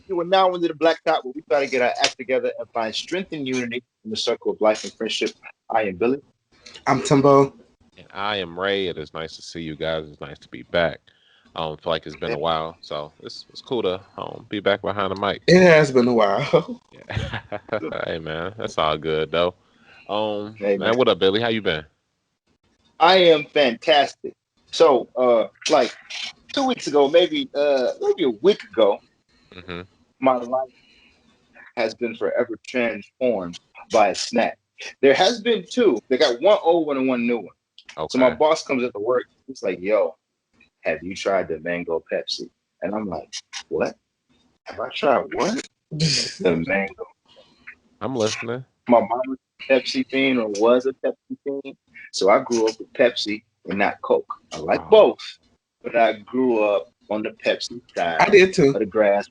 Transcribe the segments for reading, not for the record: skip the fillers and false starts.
You are now into the Black Top, where we try to get our act together and find strength and unity in the circle of life and friendship. I am Billy. I'm Timbo. And I am Ray. It is nice to see you guys. It's nice to be back. I feel like it's been a while, so it's cool to be back behind the mic. It has been a while. Yeah. Hey man, that's all good though. Hey, man. Man, what up, Billy? How you been? I am fantastic. So, like 2 weeks ago, maybe a week ago, Hmm. my life has been forever transformed by a snack. There has been two. They got one old one and one new one. So my Okay. boss comes into work. He's like, "Yo, have you tried the mango Pepsi?" And I'm like, "What? Have I tried what? The mango?" I'm listening. My mom was a Pepsi fiend or was a Pepsi fiend. So I grew up with Pepsi and not Coke. I like Oh, both, but I grew up on the Pepsi I side did of too. the grass.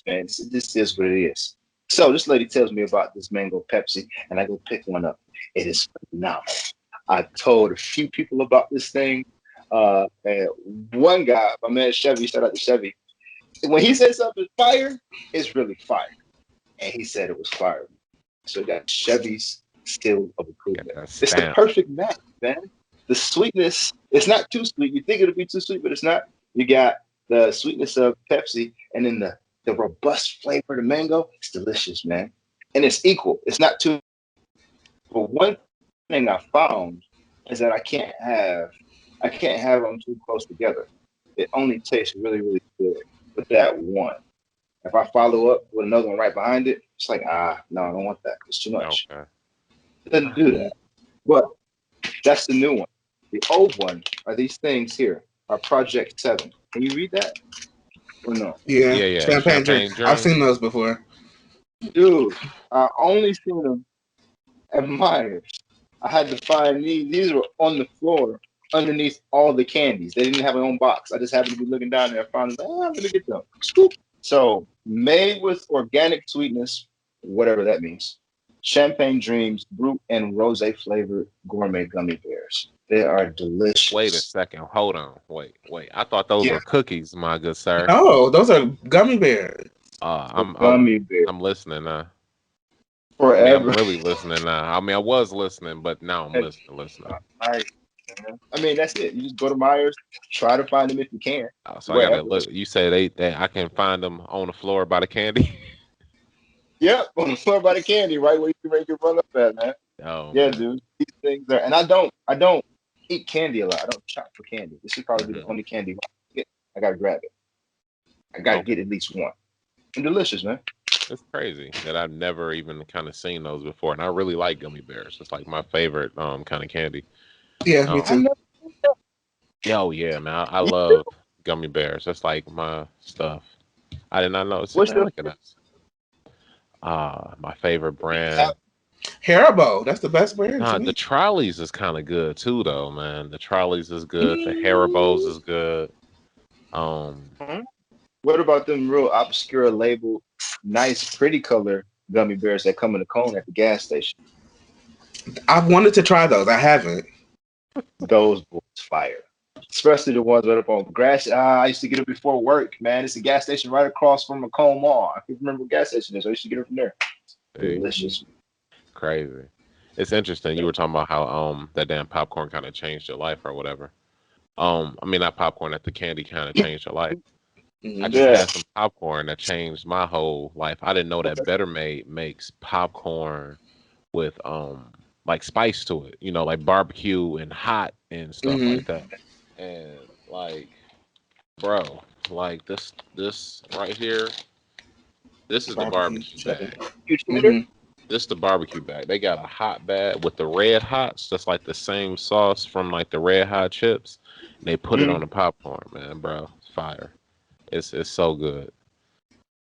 Fence. It just is what it is. So this lady tells me about this mango Pepsi, and I go pick one up. It is phenomenal. I told a few people about this thing. And one guy, my man Chevy, shout out to Chevy. When he says something is fire, it's really fire. And he said it was fire. So you got Chevy's skill of got improvement. that It's the stamp. perfect match, man. The sweetness, it's not too sweet. You think it'll be too sweet, but it's not. You got the sweetness of Pepsi and then the robust flavor of the mango. It's delicious, man. And it's equal. It's not too. But one thing I found is that I can't have them too close together. It only tastes really, really good with that one. If I follow up with another one right behind it, it's like, no, I don't want that. It's too much. Okay. It doesn't do that. But that's the new one. The old one are these things here, are Project 7. Can you read that or no? Yeah, Yeah, yeah. champagne drink. Champagne I've dreams. seen those before. Dude, I only seen them at Myers. I had to find these. These were on the floor underneath all the candies. They didn't have their own box. I just happened to be looking down there. I found them. Let me get them. Scoop. So, made with organic sweetness, whatever that means. Champagne Dreams, brute and rose flavored gourmet gummy bears. They are Wait a delicious. second. Hold on. Wait. I thought those Yeah, were cookies, my good sir. Oh, those are gummy bears. Uh, the I'm I'm gummy bear I'm listening now. I mean, I'm forever. really listening now. I mean, I was listening, but now I'm listening. Nice, man. I mean, that's it. You just go to Myers, try to find them if you can, So I gotta wherever. look. You say they I can find them on the floor by the candy. Yep, on the floor by the candy, right where you can make your run up at, man. Oh Yeah, man. dude. These things are, and I don't eat candy a lot. I don't shop for candy. This should probably be the Hmm. only candy I get. I gotta grab it. I gotta Okay. get at least one. And delicious, man. It's crazy that I've never even kind of seen those before, and I really like gummy bears. It's like my favorite kind of candy. Yeah, me I Um, too. never. yeah, oh yeah, man, I Me too. love gummy bears. That's like my stuff. I did not know. See, What's man, your look at that. My favorite favorite? brand. Haribo. That's the best brand to Nah, the me. trolleys is kind of good too, though, man. The trolleys is good. The Haribos Mm, is good. Um, Hmm? What about them real obscure label, nice, pretty color gummy bears that come in a cone at the gas station? I've wanted to try those. I haven't. Those boys fire. Especially the ones right up on grass. I used to get it before work, man. It's a gas station right across from Macomb Mall. I can't remember what gas station is. I used to get it from there. see, Delicious. crazy. It's interesting. You were talking about how that damn popcorn kind of changed your life or whatever. I mean not popcorn, that the candy kind of changed your life. I just Hmm. Yeah. had some popcorn that changed my whole life. I didn't know that Okay. Better Made makes popcorn with like spice to it, like barbecue and hot and stuff Hmm. like that. And like, bro, like this right here, this is the Barbecue barbecue cheddar. bag. You cheater? Hmm. This the barbecue bag. They got a hot bag with the red hots. That's like the same sauce from like the red hot chips. And they put it on Mm, the popcorn, man, bro. It's fire. It's so good.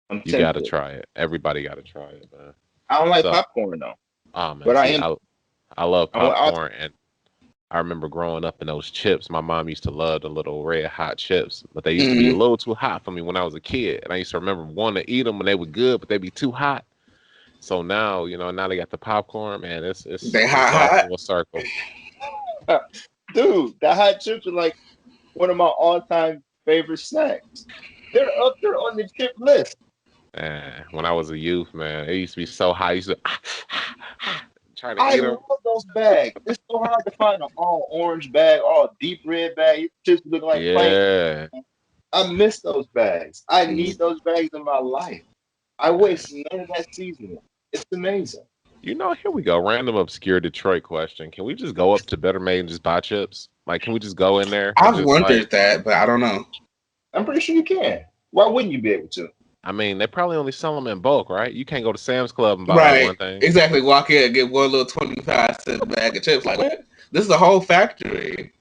I'm You gotta tempted. try it. Everybody gotta try it, man. I don't like So, popcorn though, oh man, but I see, am. I love I'll, popcorn, and I remember growing up in those chips. My mom used to love the little red hot chips, but they used to be a Hmm. little too hot for me when I was a kid. And I used to remember wanting to eat them when they were good, but they'd be too hot. So now, now they got the popcorn, man. It's They it's hot, all hot. full circle. dude, the hot chips are like one of my all-time favorite snacks. They're up there on the chip list. When I was a youth, man, it used to be so high. I used to try to I eat them. love those bags. It's so hard to find an all orange bag, all deep red bag. Just look like plain. Yeah. I miss those bags. I Mm. need those bags in my life. I waste none of that seasoning. It's amazing. You know, here we go. Random obscure Detroit question. Can we just go up to Better Made and just buy chips? Like, can we just go in there and I've just like, wondered that, but I don't know. I'm pretty sure you can. Why wouldn't you be able to? I mean, they probably only sell them in bulk, right? You can't go to Sam's Club and buy like Right. one thing. Exactly. Walk in and get one little 25-cent bag of chips. Like, what? This is a whole factory.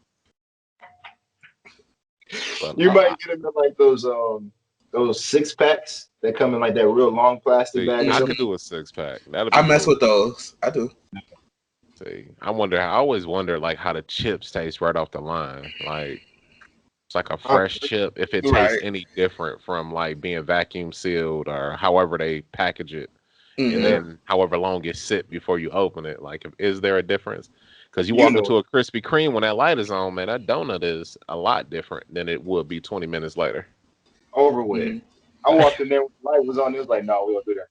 But You might get them in like those 6 packs that come in like that real long plastic see, bag or I something. could do a 6 pack. That'd I be mess cool. with those. I do. See, I always wonder like how the chips taste right off the line. Like it's like a I, fresh chip. If it tastes Right. any different from like being vacuum sealed or however they package it, and Mm-mm. yeah, then however long it sit before you open it. Like, is there a difference? Because you you walk know, into a Krispy Kreme when that light is on, man, that donut is a lot different than it would be 20 minutes later. over with. Mm. I walked in there when the light was on. It was like, no, we don't do that.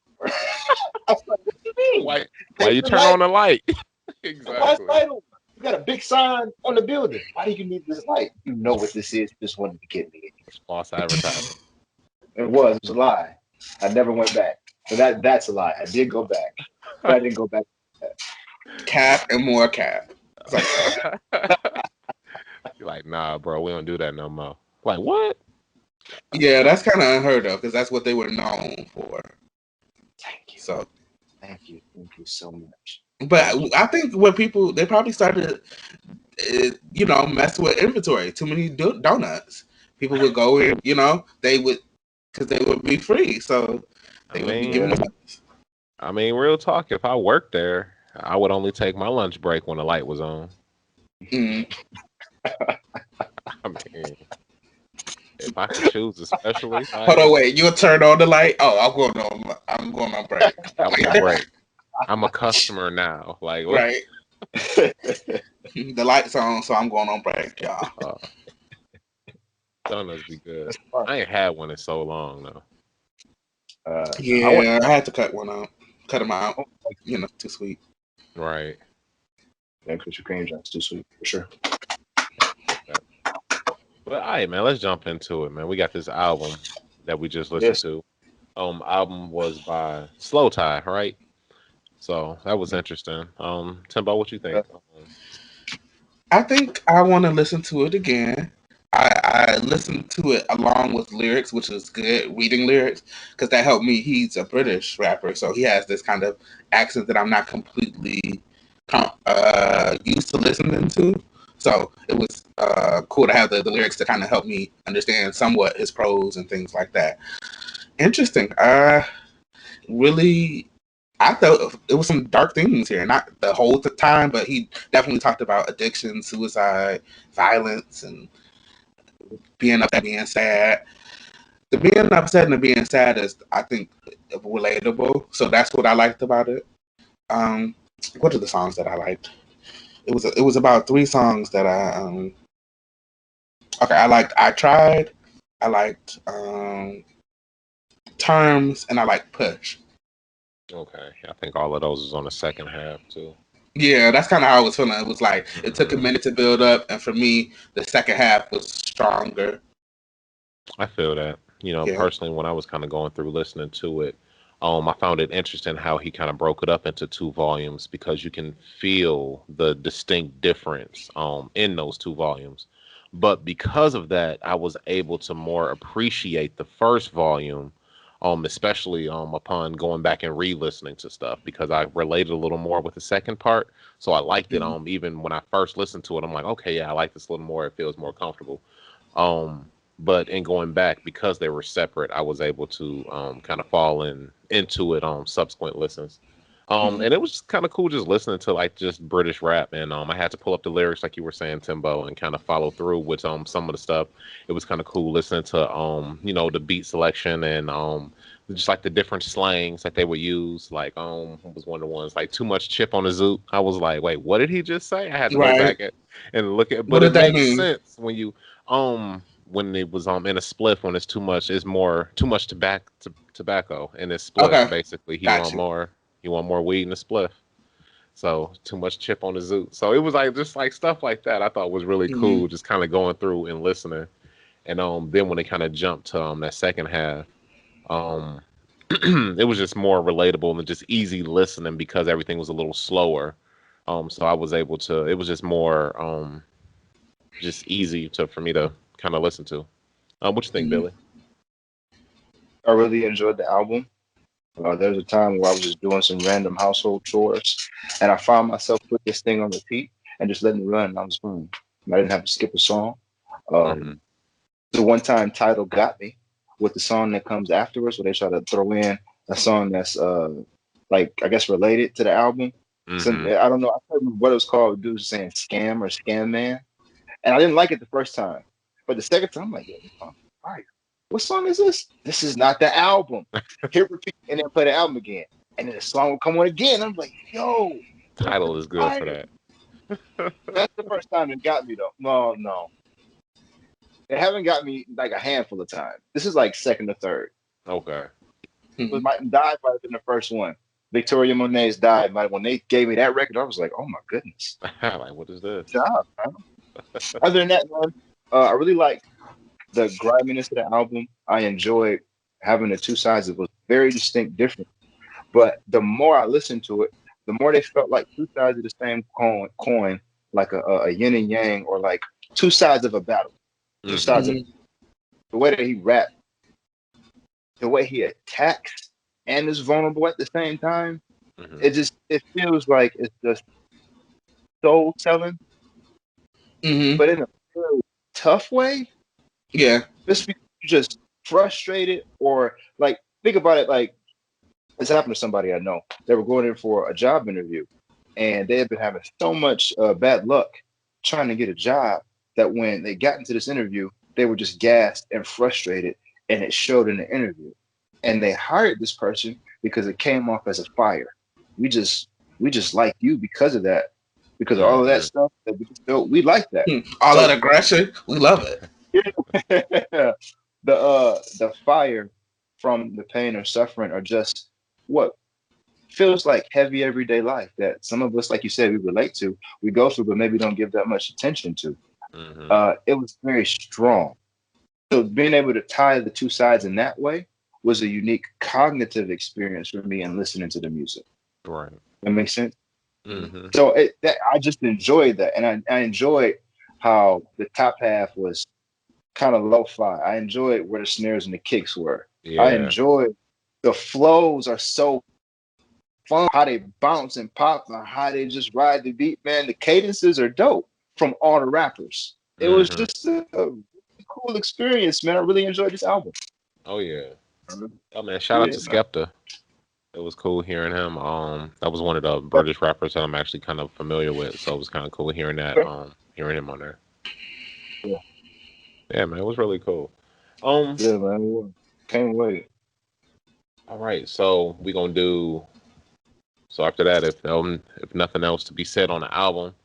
I was like, what do you mean? Why Take you the turn light. on the light? Why is the Exactly. light on? You got a big sign on the building. Why do you need this light? You know what this is. You just wanted to get me. It's false advertising. It was a lie. I never went back. So that's a lie. I did go back, but I didn't go back. Cap and more cap. It's like, You're like, nah, bro, we don't do that no more. Like, what? yeah, that's kind of unheard of because that's what they were known for. Thank you. So, Thank you so much. but Thank you. I think when people they probably started, mess with inventory. Too many donuts. People would go in, they would because they would be free, so I they would be giving Yeah. mean, donuts. real talk. If I worked there, I would only take my lunch break when the light was on. Mm. I mean, if I could choose, especially, Hold like, on, wait. You'll turn on the light. Oh, I'm going on break. I'm on break. I'm a customer now. Like, what? Right. The lights on, so I'm going on break, y'all. Donuts be good. That's fun. I ain't had one in so long though. I went. Yeah, I had to cut one out. Cut them out. Too sweet. Right. Yeah, Krispy Kreme junk's too sweet for sure. But all right, man, let's jump into it, man. We got this album that we just listened Yes. to. Album was by Slowthai, right? So that was interesting. Timbo, what you think? I think I want to listen to it again. I listened to it along with lyrics, which is good, reading lyrics, because that helped me. He's a British rapper, so he has this kind of accent that I'm not completely used to listening to. So it was cool to have the lyrics to kind of help me understand somewhat his prose and things like that. Interesting. Really, I thought it was some dark things here. Not the whole time, but he definitely talked about addiction, suicide, violence, and being upset, being sad. The being upset and the being sad is, I think, relatable. So that's what I liked about it. What are the songs that I liked? It was about 3 songs that okay, I liked I Tried, I liked Terms, and I liked Push. Okay, I think all of those was on the second half too. Yeah, that's kind of how I was feeling. It was like it took a Mhm. minute to build up, and for me, the second half was stronger. I feel that. Yeah. Personally, when I was kind of going through listening to it, I found it interesting how he kind of broke it up into 2 volumes because you can feel the distinct difference in those 2 volumes. But because of that, I was able to more appreciate the first volume, especially upon going back and re-listening to stuff because I related a little more with the second part. So I liked it. Mhm. Even when I first listened to it, I'm like, okay, yeah, I like this a little more. It feels more comfortable. But in going back, because they were separate, I was able to kind of fall into it on subsequent listens. Mhm. And it was just kind of cool just listening to like just British rap, and I had to pull up the lyrics like you were saying, Timbo, and kind of follow through with some of the stuff. It was kind of cool listening to the beat selection and just like the different slangs that they would use. Like what was one of the ones like too much chip on the zoot. I was like, wait, what did he just say? I had to go Right. back and look at, What but it did that makes mean? sense when you um when it was in a spliff, when it's too much tobacco in this spliff. Okay, Basically, got you. he want more weed in the spliff. So too much chip on the zoot. So it was like just like stuff like that. I thought was really Hmm. cool, just kind of going through and listening. And then when it kind of jumped to that second half, um, it was just more relatable and just easy listening because everything was a little slower. So I was able to. It was just more just easy to for me to kind of listen to. What you think, Hmm. Billy? I really enjoyed the album. There was a time where I was just doing some random household chores, and I found myself put this thing on repeat and just letting it run. And I was fine. I didn't have to skip a song. Hmm. The one time title got me with the song that comes afterwards, where they try to throw in a song that's like I guess related to the album. So Hmm. I don't know. I can't remember what it was called. Dude was saying "scam" or "scam man," and I didn't like it the first time, but the second time I'm like, "Yeah, this song is fire. What song is this? This is not the album." Hit repeat and then play the album again, and then the song will come on again. I'm like, "Yo, this is Title is good for fire." that. That's the first time it got me though. No, no, they haven't got me like a handful of times. This is like second or third. Okay. It Hmm. might died might have been the first one. Victoria Monet's died. But when they gave me that record, I was like, "Oh my goodness, Like, what is this? good job, man." Other than that, man, I really like the griminess of the album. I enjoyed having the two sides. It was very distinct, different. But the more I listened to it, the more they felt like two sides of the same coin, like a yin and yang, or like two sides of a battle. Two Hmm. sides of Hmm. the way that he rapped, the way he attacks and is vulnerable at the same time. Hmm. It feels like it's just soul telling, Hmm. but in a really tough way. Yeah. Just because you're just frustrated, or like think about it, like this happened to somebody I know. They were going in for a job interview, and they had been having so much bad luck trying to get a job that when they got into this interview, they were just gassed and frustrated, and it showed in the interview. And they hired this person because it came off as a fire. We just we just like you because of that, because of all of that Hmm. stuff that we just felt we like that. Hmm. All that So aggression, we love it. the fire from the pain or suffering are just what feels like heavy everyday life that some of us, like you said, we relate to, we go through, but maybe don't give that much attention to. Hmm. It was very strong. So being able to tie the two sides in that way was a unique cognitive experience for me in listening to the music. Right. That makes sense. Hmm. So I just enjoyed that, and I enjoyed how the top half was kind of lo-fi. I enjoyed where the snares and the kicks were. I Yeah. enjoyed the flows are so fun, how they bounce and pop, and how they just ride the beat, man. The cadences are dope from all the rappers. It was Hmm. just a really cool experience, man. I really enjoyed this album. Oh yeah. Oh man, shout out Yeah, to man. Skepta. It was cool hearing him. That was one of the British rappers that I'm actually kind of familiar with, so it was kind of cool hearing that. Hearing him on there. Yeah, Yeah, man, it was really cool. Um, yeah, man. Can't wait. all right, so we gonna do. So after that, if nothing else to be said on the album,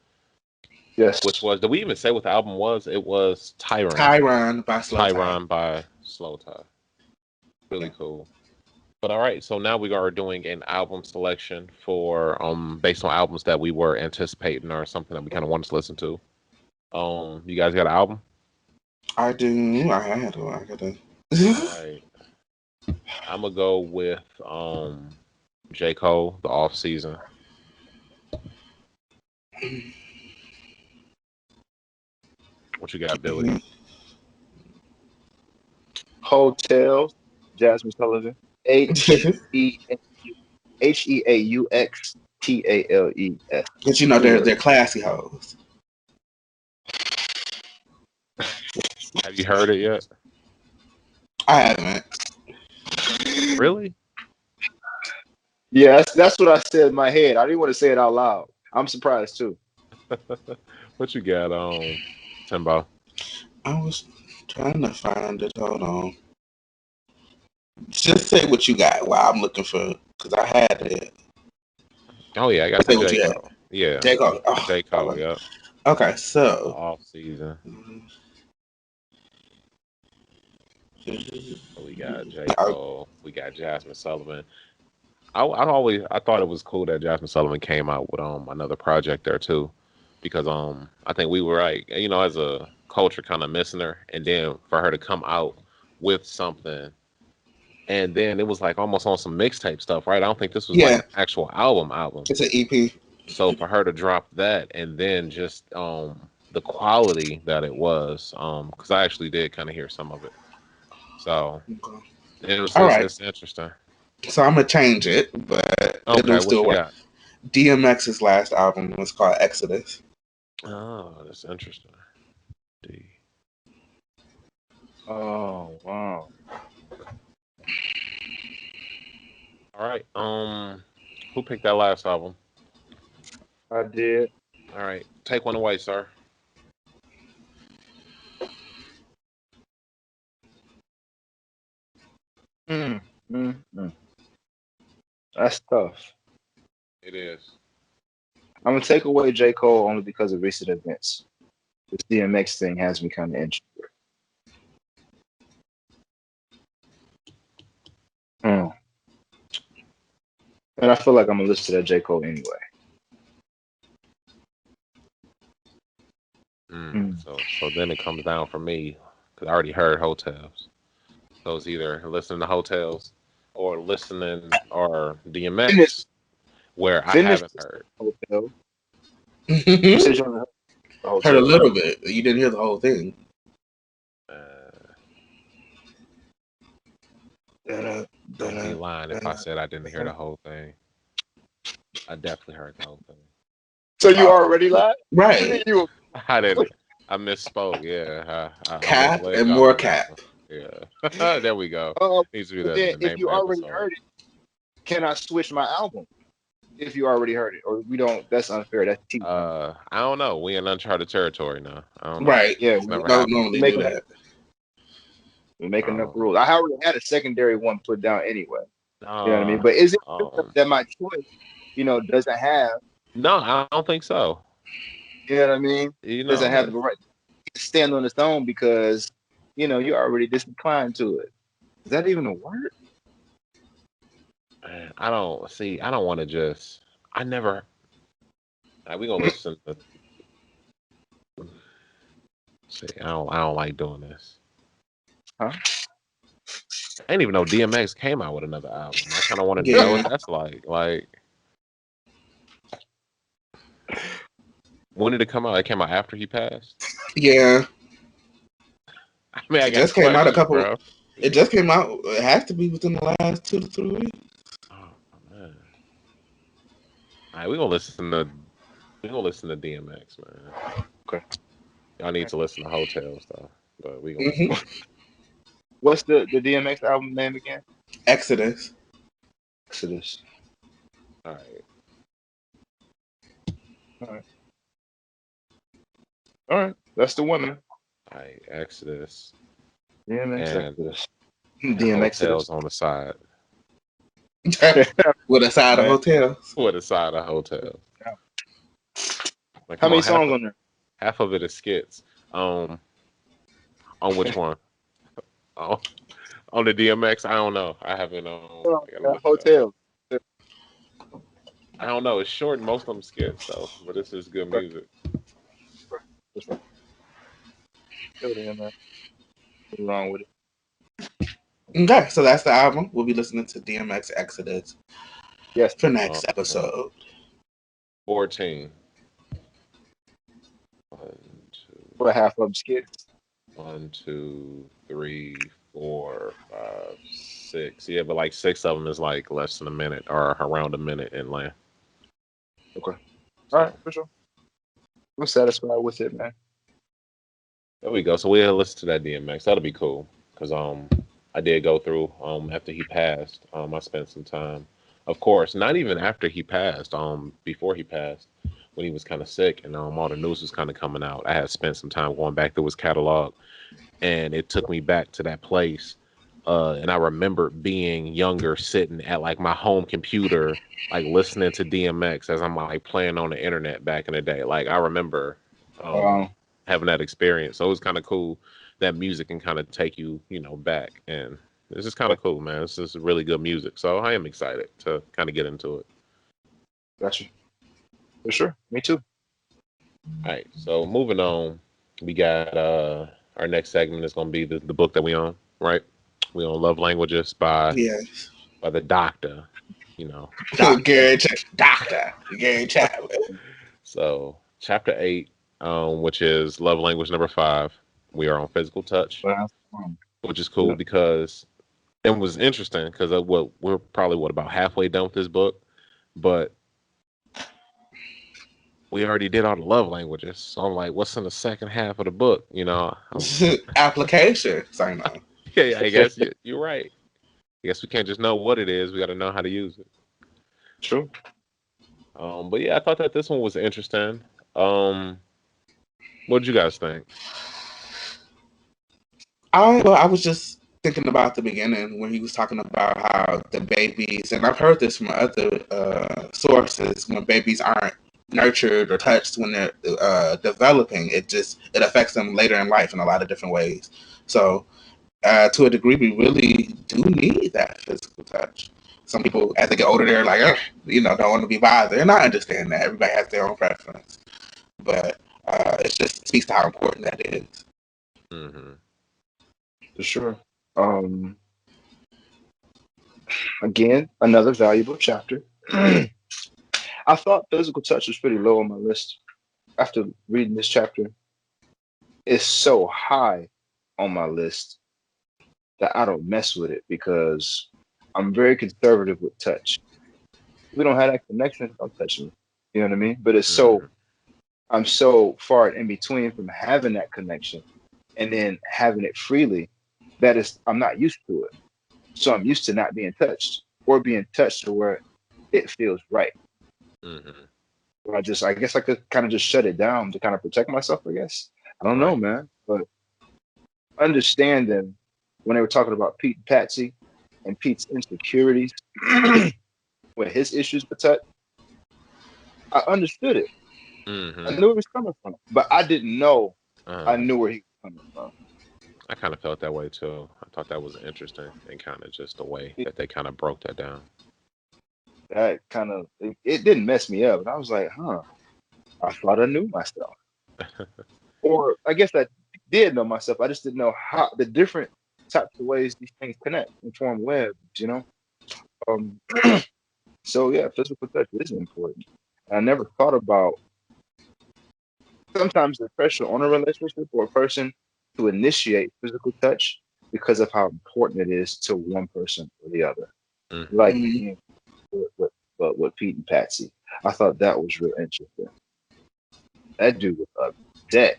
which Yes. was, did we even say what the album was? It was Tyron. Tyron by Slowthai. Tyron by Slowthai. Really Yeah. cool. But all right, so now we are doing an album selection for based on albums that we were anticipating or something that we kind of wanted to listen to. You guys got an album? I do. I had to. I gotta. All right. I'm gonna go with J. Cole, the off season. What you got, Billy? Hotels, Jasmine Sullivan. H E Heauxtales. But you know Three they're words. classy hoes. Have you heard it yet? I haven't. Really? Yeah, that's what I said in my head. I didn't want to say it out loud. I'm surprised too. What you got, Timbo? I was trying to find it. Hold on. Just say what you got while I'm looking for, because I had it. Oh yeah, I got the Say what J. you had. Cole. Yeah, J. Cole. J. Oh, Cole. Yep. okay, The so off season. We got J. Cole. We got Jasmine Sullivan. I thought it was cool that Jasmine Sullivan came out with another project there too, because I think we were like, as a culture kind of missing her, and then for her to come out with something, and then it was like almost on some mixtape stuff, right? I don't think this was like Yeah, an actual album. it's an EP. So for her to drop that, and then just the quality that it was, because I actually did kind of hear some of it, so Okay. it was All right. it's interesting. So I'm gonna change it, but Okay, it'll what still you work. got? DMX's last album was called Exodus. Oh, that's interesting. D. Oh wow. All right. Who picked that last album? I did. All right, take one away, sir. Mm, mm. That's tough. It is. I'm gonna take away J. Cole only because of recent events. This DMX thing has me kind of interested. Mm. And I feel like I'm gonna listen to that J. Cole anyway. Mm. So then it comes down for me because I already heard Hotels. So it's either listening to Hotels or listening or Finish, DMX, where I finish haven't heard. hotel. You Heard said you heard the a hotel, little right? bit. You didn't hear the whole thing. Uh, Da-da, don't be da-da, lying if I da-da, said I didn't hear da-da. the whole thing. I definitely heard the whole thing. So you already lied? Right. You I didn't. I misspoke. Yeah, I Cap misled and y'all more on that cap. one. Yeah, there we go. Needs to be but the then if name of you the already episode. heard it, can I switch my album? If you already heard it, or we don't? That's unfair. That's cheating. I don't know. We in uncharted territory now. I don't know. Right. Yeah, It's never Don't happened normally make do before. enough. that. We make enough Um, rules. I already had a secondary one put down anyway. You know what I mean? uh, But is it true um, that my choice, doesn't have, no, I don't think so. you know what I mean? You Doesn't have know, the right to stand on its own because, you already disinclined to it. Is that even a word? man, I don't see. I don't want to just. I never. We gonna listen to. See, I don't like doing this. Huh? I didn't even know DMX came out with another album. I kind of wanted to know what Yeah. that's like. Like, when did it come out? It came out after he passed. Yeah. I mean, I It got just came out a questions, couple. bro. It just came out. It has to be within the last 2 to 3 weeks. Oh man. All right, we gonna listen to DMX, man. Okay. Y'all need to listen to Hotels though, but we gonna listen. hmm What's the DMX album name again? Exodus. Exodus. All right. All right. All right. That's the one, man. All right, Exodus DMX and Exodus. and DMX Exodus. Hotels on the side. With a side of Man. hotels. With a side of Hotels. Like, How come many on, songs on there? half of it is skits. Um, on which one? Oh, on the DMX, I don't know. I haven't. I gotta look it up. Hotel. I don't know. It's short. And most of them skits though, but this is good music. What's wrong with it? Okay, so that's the album. We'll be listening to DMX Exodus Yes. for next episode. 14. 1, 2, For half of them skits. 1, 2, 3, 4, 5, 6. Yeah, but like 6 of them is like less than a minute or around a minute in length. Okay. So, All right, for sure. I'm satisfied with it, man. there we go. So we'll listen to that DMX. That'll be cool. Cause I did go through after he passed. I spent some time. Of course, not even after he passed, before he passed, when he was kind of sick and all the news was kind of coming out. I had spent some time going back through his catalog, and it took me back to that place. And I remember being younger, sitting at like my home computer, like listening to DMX as I'm like playing on the internet back in the day. Like I remember Um, having that experience. So it was kind of cool that music can kind of take you, back. And this is kind of cool, man. This is really good music. So I am excited to kind of get into it. Gotcha. For sure. Me too. All right. So moving on, we got our next segment is going to be the book that we own, right? We own Love Languages Yes. by the doctor, Gary Doctor Gary Chapman. So chapter 8, which is love language number 5, we are on physical touch, which is cool because it was interesting because we're probably about halfway done with this book, but we already did all the love languages. So I'm like, what's in the second half of the book? Application. Sorry, no. Yeah, I guess you're right. I guess we can't just know what it is. We got to know how to use it. True. But yeah, I thought that this one was interesting. What did you guys think? I was just thinking about the beginning when he was talking about how the babies, and I've heard this from other sources, when babies aren't nurtured or touched when they're developing, it affects them later in life in a lot of different ways. So to a degree, we really do need that physical touch. Some people, as they get older, they're like, don't want to be bothered. And I understand that. Everybody has their own preference. But it just speaks to how important that is. Mm-hmm. For sure. Again, another valuable chapter. I thought physical touch was pretty low on my list. After reading this chapter, it's so high on my list that I don't mess with it because I'm very conservative with touch. If we don't have that connection, don't touch me. You know what I mean? But I'm so far in between from having that connection and then having it freely that I'm not used to it. So I'm used to not being touched or being touched to where it feels right. Mm-hmm. I guess I could kind of just shut it down to kind of protect myself, I guess. I don't know, man. But understanding when they were talking about Pete and Patsy and Pete's insecurities with his issues with touch, I understood it. Mm-hmm. I knew where he was coming from, but I didn't know I knew where he was coming from. I kind of felt that way too. I thought that was interesting and kind of just the way that they kind of broke that down. That kind of it didn't mess me up, and I was like, I thought I knew myself, or I guess I did know myself. I just didn't know how the different types of ways these things connect and form webs. So yeah, physical touch is important. I never thought about sometimes the pressure on a relationship or a person to initiate physical touch because of how important it is to one person or the other. Mm-hmm. Like with Pete and Patsy. I thought that was real interesting. That dude was upset.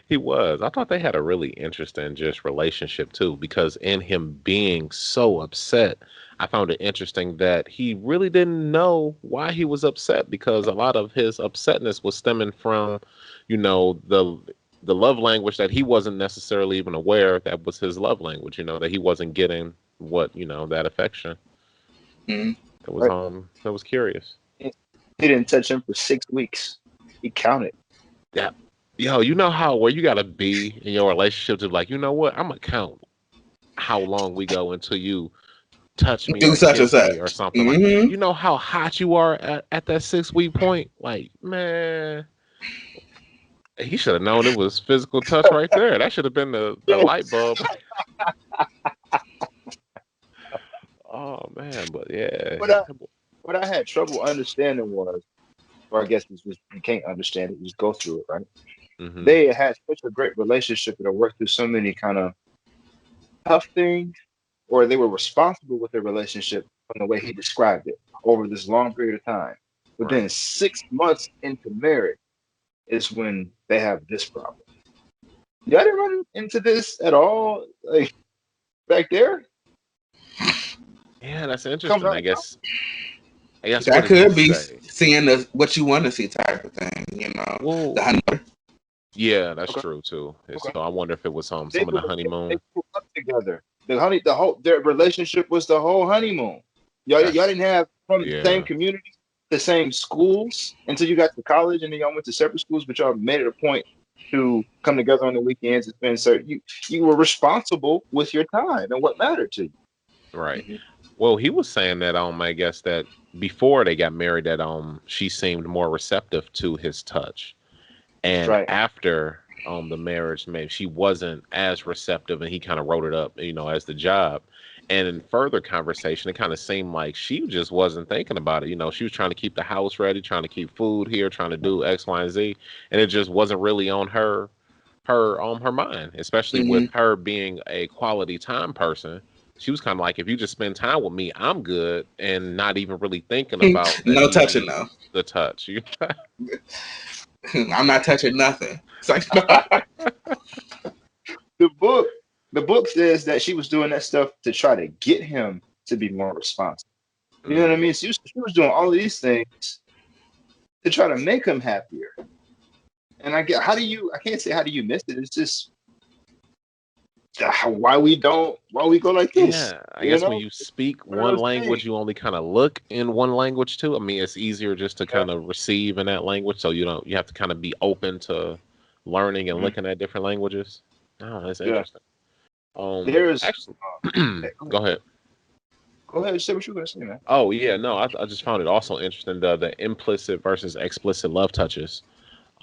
He was. I thought they had a really interesting just relationship too, because in him being so upset, I found it interesting that he really didn't know why he was upset, because a lot of his upsetness was stemming from, the love language that he wasn't necessarily even aware that was his love language, that he wasn't getting that affection. Mm-hmm. That was curious. He didn't touch him for 6 weeks. He counted. Yeah. Yo, you know where you gotta be in your relationship to like, you know what? I'm gonna count how long we go until you touch me Do or such and kiss such. me or something Mm-hmm. like. You know how hot you are at that 6 week point? Like, man, he should have known it was physical touch right there. That should have been the light bulb. Oh man, but yeah. What I had trouble understanding was, or I guess it's just you can't understand it, you just go through it, right? Mm-hmm. They had such a great relationship and worked through so many kind of tough things, or they were responsible with their relationship from the way he described it over this long period of time. But then 6 months into marriage is when they have this problem. Y'all didn't run into this at all, like back there. Yeah, that's interesting. I guess That could be seeing what you want to see type of thing, Well, the honeymoon. Yeah, that's true too. So I wonder if it was some of the honeymoon. They grew up together. Their relationship was the whole honeymoon. Y'all didn't have from the same community, the same schools until you got to college, and then y'all went to separate schools. But y'all made it a point to come together on the weekends and spend certain. You were responsible with your time and what mattered to you. Right. Mhm. Well, he was saying that I guess that before they got married that she seemed more receptive to his touch. And Right. after the marriage, maybe she wasn't as receptive, and he kind of wrote it up, as the job. And in further conversation, it kind of seemed like she just wasn't thinking about it. She was trying to keep the house ready, trying to keep food here, trying to do X, Y, and Z, and it just wasn't really on her mind, especially with Mhm. her being a quality time person. She was kind of like, if you just spend time with me, I'm good, and not even really thinking about that No he touching needs though. the touch. I'm not touching nothing. It's like, no. the book the book says that she was doing that stuff to try to get him to be more responsible. You know what I Mm. mean? She was doing all of these things to try to make him happier. And I get I can't say how do you miss it. It's just why we go like this. Yeah, I You guess when know? you speak One of one those things. language, you only kind of look in one language too. I mean, it's easier just to kind of receive in that language, so you have to kind of be open to learning and Mhm. looking at different languages. Oh, that's Yeah. interesting. There's Actually, okay, go ahead. go ahead. Go ahead, say what you were gonna say, man. Oh yeah, no, I just found it also interesting the implicit versus explicit love touches.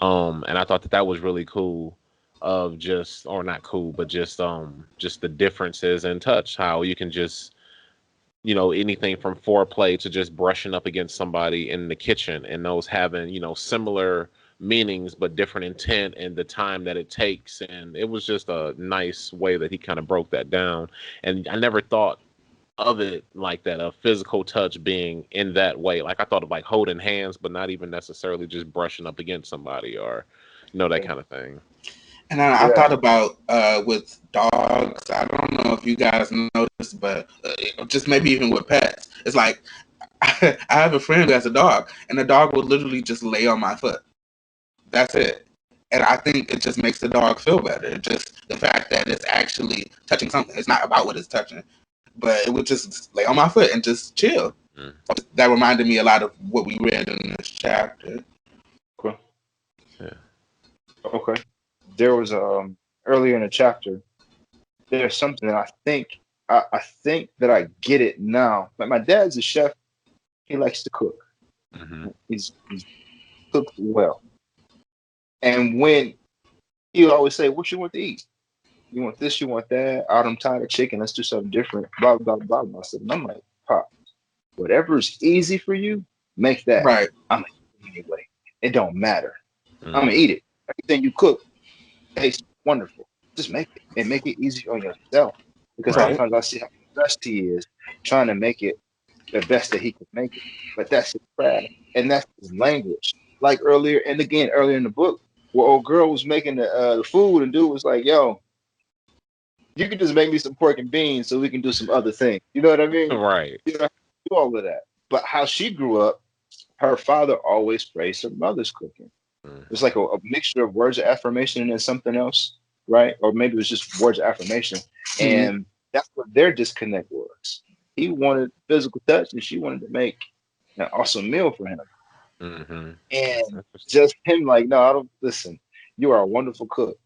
And I thought that was really cool. Of just or not cool, but just the differences in touch. How you can just anything from foreplay to just brushing up against somebody in the kitchen, and those having similar meanings but different intent and the time that it takes. And it was just a nice way that he kind of broke that down. And I never thought of it like that, a physical touch being in that way. Like I thought of like holding hands, but not even necessarily just brushing up against somebody or that Yeah. kind of thing. And I Yeah. thought about with dogs. I don't know if you guys noticed, but just maybe even with pets, it's like I have a friend who has a dog, and the dog will literally just lay on my foot. That's it. And I think it just makes the dog feel better. Just the fact that it's actually touching something. It's not about what it's touching, but it would just lay on my foot and just chill. Mm, That reminded me a lot of what we read in this chapter. Okay. yeah. Okay. There was earlier in the chapter, there's something that I think that I get it now. Like my dad's a chef. He likes to cook. Hmm. He's cooked well. And when he always say, "What you want to eat? You want this? You want that? Out, I'm tired of chicken. Let's do something different." Blah blah blah blah. And I'm like, "Pop, whatever's easy for you, make that. Right. I'm gonna eat it anyway. It don't matter. I'm gonna Hmm. eat it. Everything you cook tastes wonderful. Just make it and make it easy on yourself. Because Right. Right. sometimes I see how stressed he is trying to make it the best that he can make it. But that's his craft and that's his language. Like earlier, and again earlier in the book, where old girl was making the food, and dude was like, "Yo, you can just make me some pork and beans, so we can do some other things." You know what I mean? Right. You know, do all of that. But how she grew up, her father always praised her mother's cooking. Mm. It's like a mixture of words of affirmation and then something else, right? Or maybe it was just words of affirmation. Mm-hmm. And that's what their disconnect was. He wanted physical touch and she wanted to make an awesome meal for him. Hmm. That's And interesting. just him like, no, I don't listen, you are a wonderful cook,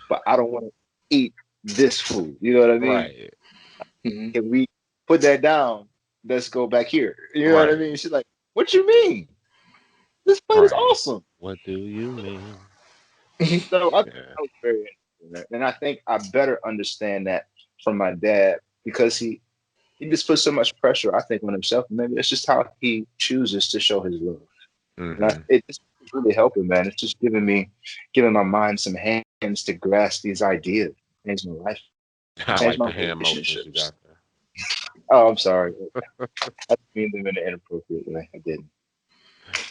but I don't want to eat this food. You know what I mean? Right. Mm-hmm. Can we put that down? Let's go back here. You know what I Right. mean? She's like, what you mean? This plate is Right. awesome. What do you mean? So I thought Yeah. that was very interesting. And I think I better understand that from my dad because he just puts so much pressure, I think, on himself. Maybe it's just how he chooses to show his love. And Hmm. it just is really helping, man. It's just giving my mind some hands to grasp these ideas, change my life, I change like my the hand motions you relationships. got there. Oh, I'm sorry. I didn't mean them in an inappropriate way. I didn't.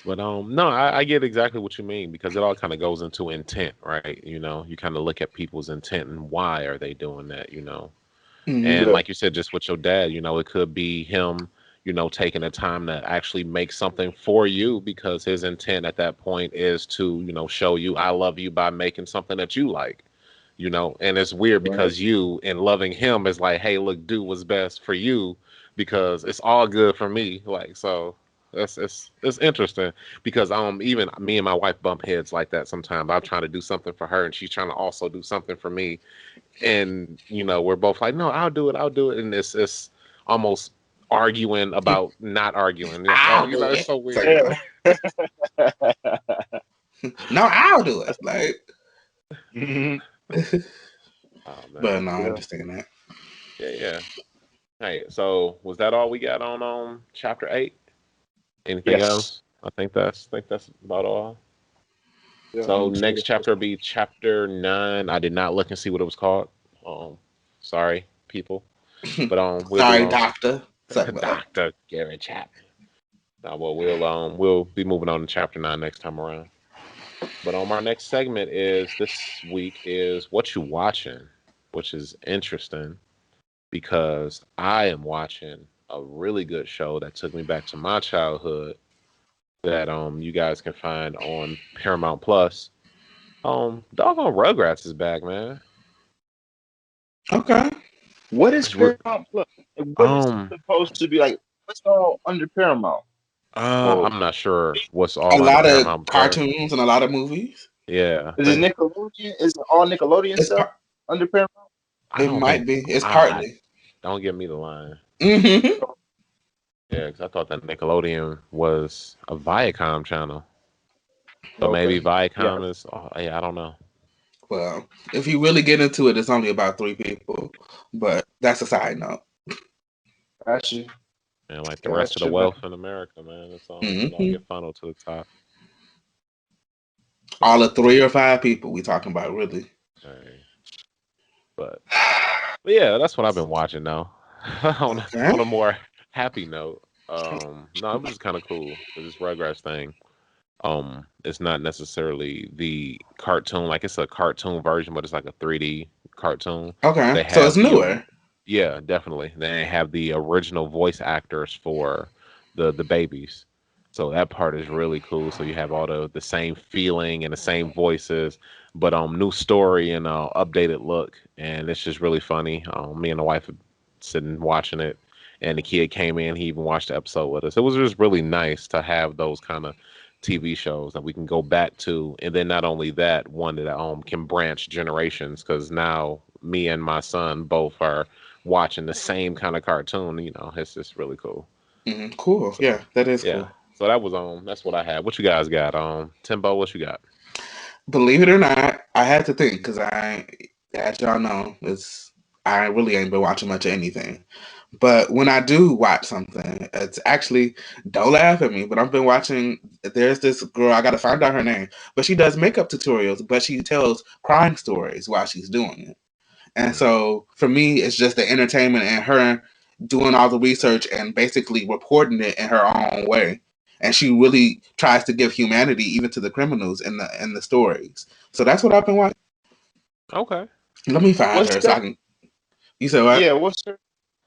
But no, I get exactly what you mean because it all kind of goes into intent, right? You kind of look at people's intent and why are they doing that, Mm-hmm. And Yeah. like you said, just with your dad, it could be him, taking the time to actually make something for you because his intent at that point is to, show you I love you by making something that you like, And it's weird Right. because you in loving him is like, hey, look, do what's best for you because it's all good for me. Like, so. It's interesting because even me and my wife bump heads like that sometimes. I'm trying to do something for her and she's trying to also do something for me, and we're both like, no, I'll do it, and it's almost arguing about not arguing. Yeah, I'll do it's it. so So, weird. no, I'll do it. Like, Mhm. Oh but man, no, I Yeah. understand that. yeah. Hey, so was that all we got on chapter 8? Anything Yes. else? I think that's about all. Yeah, So I'm next excited. chapter will be chapter 9. I did not look and see what it was called. Sorry, people. But we'll do Sorry, doctor. Suck it up. Dr. Gary Chapman. Well, we'll be moving on to chapter 9 next time around. But our next segment is this week is what you watching, which is interesting because I am watching a really good show that took me back to my childhood that you guys can find on Paramount Plus. Doggone Rugrats is back, man. Okay. What is It's re- Paramount Plus? And what is um supposed to be like? What's all under Paramount? Oh, I'm not sure what's A all under lot of Paramount Plus. cartoons and a lot of movies. Yeah, is it Nickelodeon? Is it all Nickelodeon It's stuff part. under Paramount? I It don't think might be. It's I partly. don't give me the line. Hmm. Yeah, because I thought that Nickelodeon was a Viacom channel. So maybe Okay. Yeah. Viacom is. Oh, yeah, I don't know. Well, if you really get into it, it's only about 3 people. But that's a side note. Got you. And like the rest of Got the you, man. wealth in America, man, it all Hmm. get funneled to the top. All So, of 3 or 5 people we talking about, really. hey, but but yeah, that's what I've been watching now. On Okay. a more happy note, no, it was just kind of cool. This Rugrats thing. It's not necessarily the cartoon, like it's a cartoon version, but it's like a 3D cartoon. Okay. They So it's have newer. yeah, definitely. They have the original voice actors for the babies. So that part is really cool. So you have all the same feeling and the same voices, but new story and updated look, and it's just really funny. Me and the wife sitting watching it, and the kid came in. He even watched the episode with us. It was just really nice to have those kind of TV shows that we can go back to, and then not only that, one that can branch generations because now me and my son both are watching the same kind of cartoon. It's just really cool. Cool. So Yeah, that is yeah, cool. so that's what I had. What you guys got? Timbo, what you got? Believe it or not, I had to think because as y'all know, I really ain't been watching much of anything. But when I do watch something, it's actually, don't laugh at me, but I've been watching. There's this girl, I got to find out her name, but she does makeup tutorials, but she tells crime stories while she's doing it. And Mm. so for me, it's just the entertainment and her doing all the research and basically reporting it in her own way. And she really tries to give humanity even to the criminals in the stories. So that's what I've been watching. Okay. Let me find What's her so that? I can. You said what? Yeah, what's her?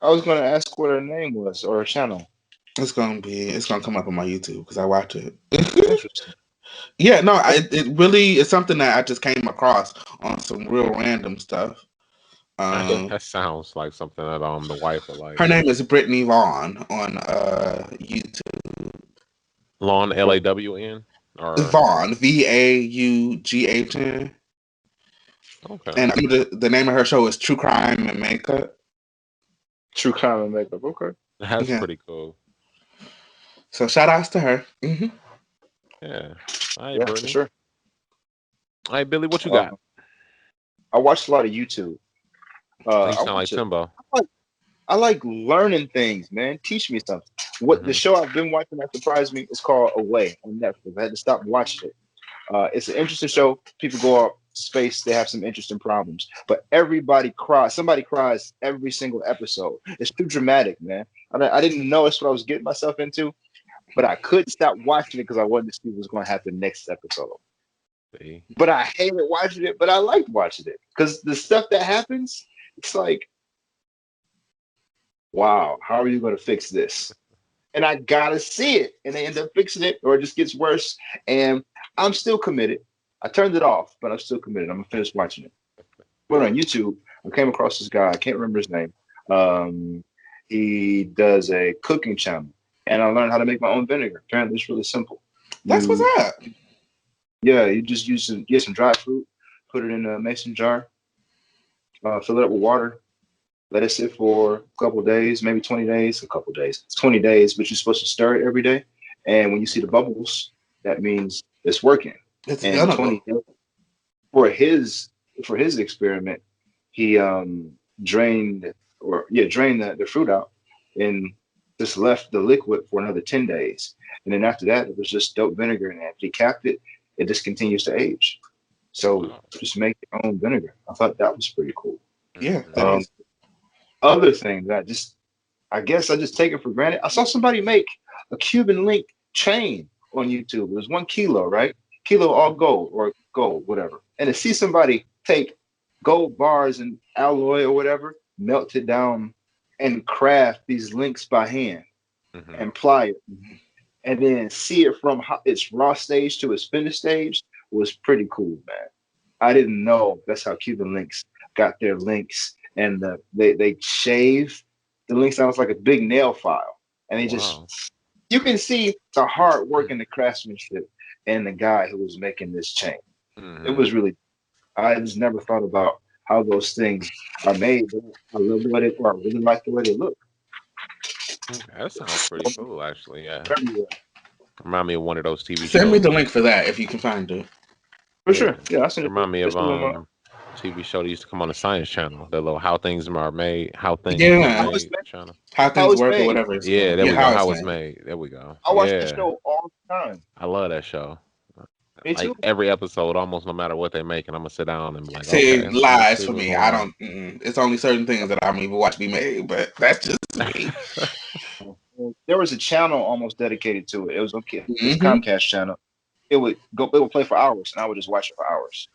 I was gonna ask what her name was or her channel. It's gonna come up on my YouTube because I watch it. Interesting. Yeah, no, it really is something that I just came across on some real random stuff. That, Um, that sounds like something that the wife would like. Her name is Brittany Vaughn on YouTube. Lawn LAWN or Vaughn, Vaughn, okay. and the name of her show is True Crime and Makeup. True crime and makeup. Okay. That's Yeah, pretty cool. so shout outs to her. Yeah. All right, Yeah, for Brittany. sure. All right, Billy, what you Uh, got? I watched a lot of YouTube. Oh, you I sound like watch it. Timbo. I like learning things, man. Teach me something. What the Hmm. show I've been watching that surprised me is called Away on Netflix. I had to stop and watch it. It's an interesting show. People go up space. They have some interesting problems, but everybody cries. Somebody cries every single episode. It's too dramatic, man. I didn't know that's what I was getting myself into, but I couldn't stop watching it because I wanted to see what was going to happen next episode. See? But I hated watching it, but I liked watching it because the stuff that happens, it's like, wow, how are you going to fix this? And I gotta see it. And they end up fixing it, or it just gets worse. And I'm still committed. I turned it off, but I'm still committed. I'm gonna finish watching it. But on YouTube, I came across this guy. I can't remember his name. He does a cooking channel, and I learned how to make my own vinegar. Apparently, it's really simple. That's what's You up. Yeah, you just get some dry fruit, put it in a mason jar, fill it up with water, let it sit for a couple of days, maybe 20 days, a couple of days. It's 20 days, but you're supposed to stir it every day. And when you see the bubbles, that means it's working. It's And edible. 20 for his experiment, he drained the fruit out and just left the liquid for another 10 days. And then after that, it was just dope vinegar. And after he capped it, it just continues to age. So Wow. just make your own vinegar. I thought that was pretty cool. Yeah, Mhm. that Um, is. other thing that I guess I just take it for granted. I saw somebody make a Cuban link chain on YouTube. It was 1 kilo, right? Kilo all gold or gold, whatever. And to see somebody take gold bars and alloy or whatever, melt it down and craft these links by hand Mhm. and ply it, and then see it from its raw stage to its finished stage was pretty cool, man. I didn't know that's how Cuban links got their links, and they shave the links down. It's like a big nail file, and they just Wow. you can see the hard work and the craftsmanship and the guy who was making this chain. It Mhm. was really. I just never thought about how those things are made. I love the way they, or I really like the way they look. Okay, that sounds pretty cool, actually. Yeah, Everywhere. remind me of one of those TV Send me the shows. link for that if you can find it. For Yeah, sure. Yeah, I sent it. remind me of It's still in my. TV show that used to come on the Science Channel. The little How Things Are Made, How Things Were How Yeah, it's Made made. channel. how How things it's work or made. whatever it's Yeah, called. there Yeah, we go. how it's How It's made. Made. There we go. I watch that Yeah, show all the time. I love that show. Me Like too. every episode, almost no matter what they make, and I'm gonna sit down and be like, See, okay, let's lies see for what's me. going I on. don't. It's only certain things that I'm even watch be made, but that's just me. There was a channel almost dedicated to it. It was okay. This Hmm. Comcast channel. It would play for hours, and I would just watch it for hours,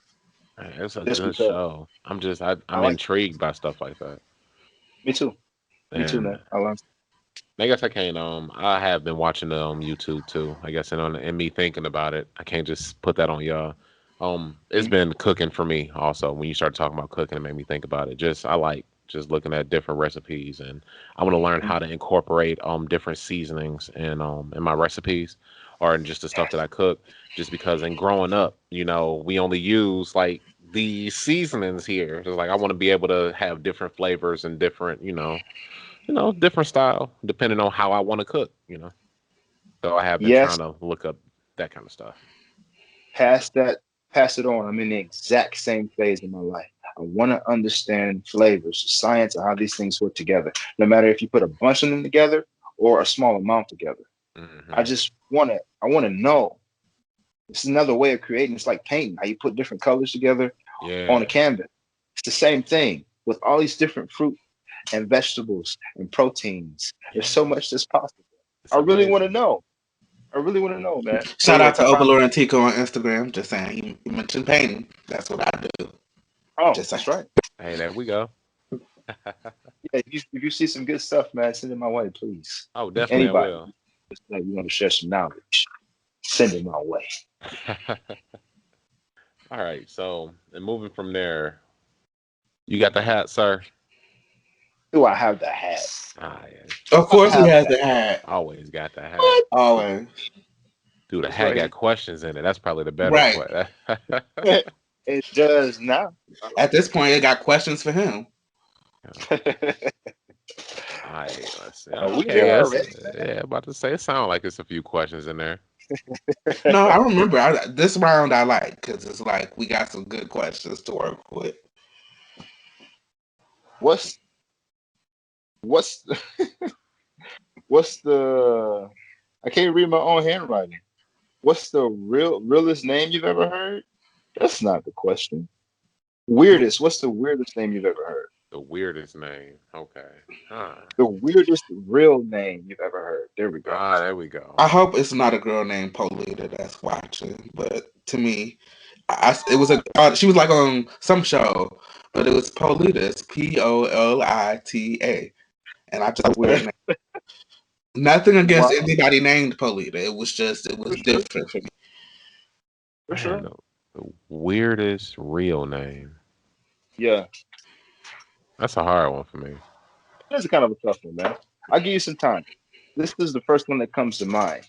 Man, it's a just good because show. I I'm like. intrigued by stuff like that. Me too. Me too, And man. I love. I guess I can't. I have been watching the YouTube too. I guess and me thinking about it, I can't just put that on y'all. It's Mhm. been cooking for me also. When you start talking about cooking, it made me think about it. I like just looking at different recipes, and I want to learn how to incorporate different seasonings in my recipes, or in just the stuff that I cook. Just because in growing up, we only use like these seasonings here. It's like I want to be able to have different flavors and different, different style depending on how I want to cook. So I have been trying Yes, to look up that kind of stuff. pass that, pass it on. I'm in the exact same phase in my life. I want to understand flavors, science, and how these things work together. No matter if you put a bunch of them together or a small amount together. I Hmm. just want to. I want to know. It's another way of creating. It's like painting. How you put different colors together on a Yeah, canvas. It's the same thing with all these different fruit and vegetables and proteins. There's yeah, so much that's possible. it's I really want to amazing. know. I really want to know, man. Shout Anyway, out to to find. Overlord and Tico on Instagram. Just saying, you mentioned painting. That's what I do. Oh, Just saying. that's right. Hey, there we go. Yeah, if you see some good stuff, man, send it my way, please. Oh, definitely I Anybody will. that you want to share some knowledge, send it my way. All right, so and moving from there, you got the hat, sir. Do I have the hat? Ah, yeah, Of I course, he have has the the hat. always got the hat. what? Always. Dude, the It's hat right got questions in it. That's probably the better Right. question. here. It does now. At this point, it got questions for him. All right, let's see. We Okay, here yes, already. yeah, about to say it sounds like it's a few questions in there. No, I remember. This round I like because it's like we got some good questions to work with. what's what's what's the? I can't read my own handwriting. What's the realest name you've ever heard? That's not the question. Weirdest. What's the weirdest name you've ever heard? The weirdest name. Okay. Huh. The weirdest real name you've ever heard. There we go. Ah, there we go. I hope it's not a girl named Polita that's watching, but to me, it was a she was like on some show, but it was Polita. It's Polita, and I just Weird. nothing against Wow. anybody named Polita. It For was sure. different for me. For Man, sure. the weirdest real name. Yeah. That's a hard one for me. That's kind of a tough one, man. I'll give you some time. this is the first one that comes to mind.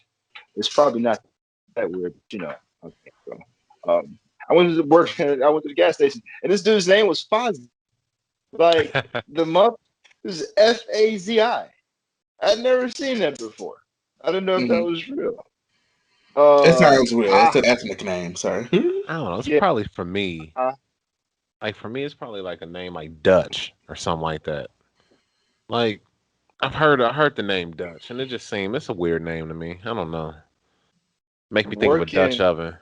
It's probably not that weird, but Okay, so I went to work. I went to the gas station, and this dude's name was Fozzie. Like the month is Fazi. I'd never seen that before. I didn't know if that Mm-hmm. was real. It sounds weird. It's Ah, an ethnic name. Sorry. I don't know. It's yeah. probably for me. Like for me, it's probably like a name like Dutch or something like that. Like I heard the name Dutch, and it just seemed it's a weird name to me. I don't know. Make me think of a Dutch Working. oven.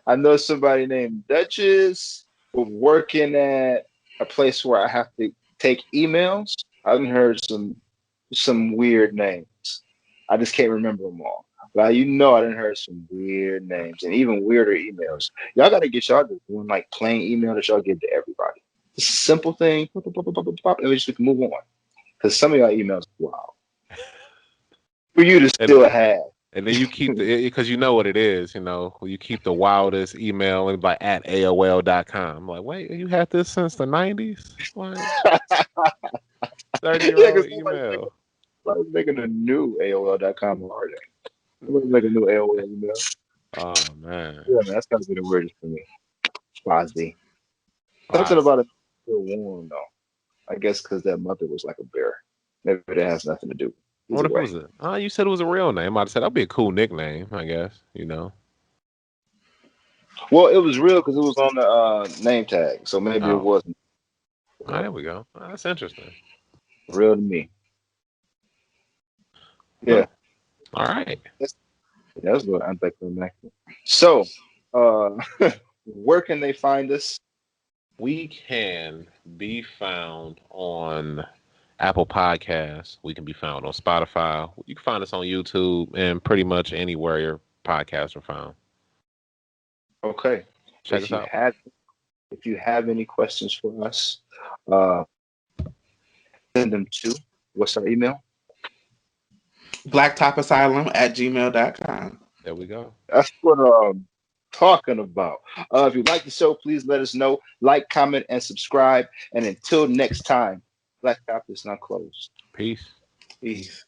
I know somebody named Duchess working at a place where I have to take emails. I've heard some weird names. I just can't remember them all. But I didn't heard some weird names and even weirder emails. Y'all got to get y'all this one like plain email that y'all give to everybody. Just a simple thing, pop, pop, pop, pop, pop, pop, and we just move on. Because some of y'all emails, wow, for you to And still have. and then you keep the because you know what it is. You keep the wildest email and like at AOL.com. I'm like, wait, you had this since the '90s? Like Yeah, 30-year-old because email. somebody's making a new AOL.com already. Somebody's making a new AOL email. Oh man, Yeah, man, that's gotta be the weirdest for me. Fozzie. Something Foz. about it feel warm though. I guess because that mother was like a bear. Maybe it has nothing to do. What Either if it way. was a? Oh, you said it was a real name. I'd say that'd be a cool nickname. I guess. Well, it was real because it was on the name tag, so maybe it Oh, wasn't there we go. Oh, that's interesting. real to me. Huh. Yeah, All right. that's a little anticlimactic. So, uh, where can they find us? We can be found on Apple Podcasts. We can be found on Spotify. You can find us on YouTube and pretty much anywhere your podcasts are found. Okay, Check if us you out. have if you have any questions for us, uh, send them to what's our email? blacktopasylum at gmail.com. There we go. That's what I'm talking about. If you like the show, please let us know. Like, comment, and subscribe. And until next time, Black Top is not closed. Peace. Peace. Peace.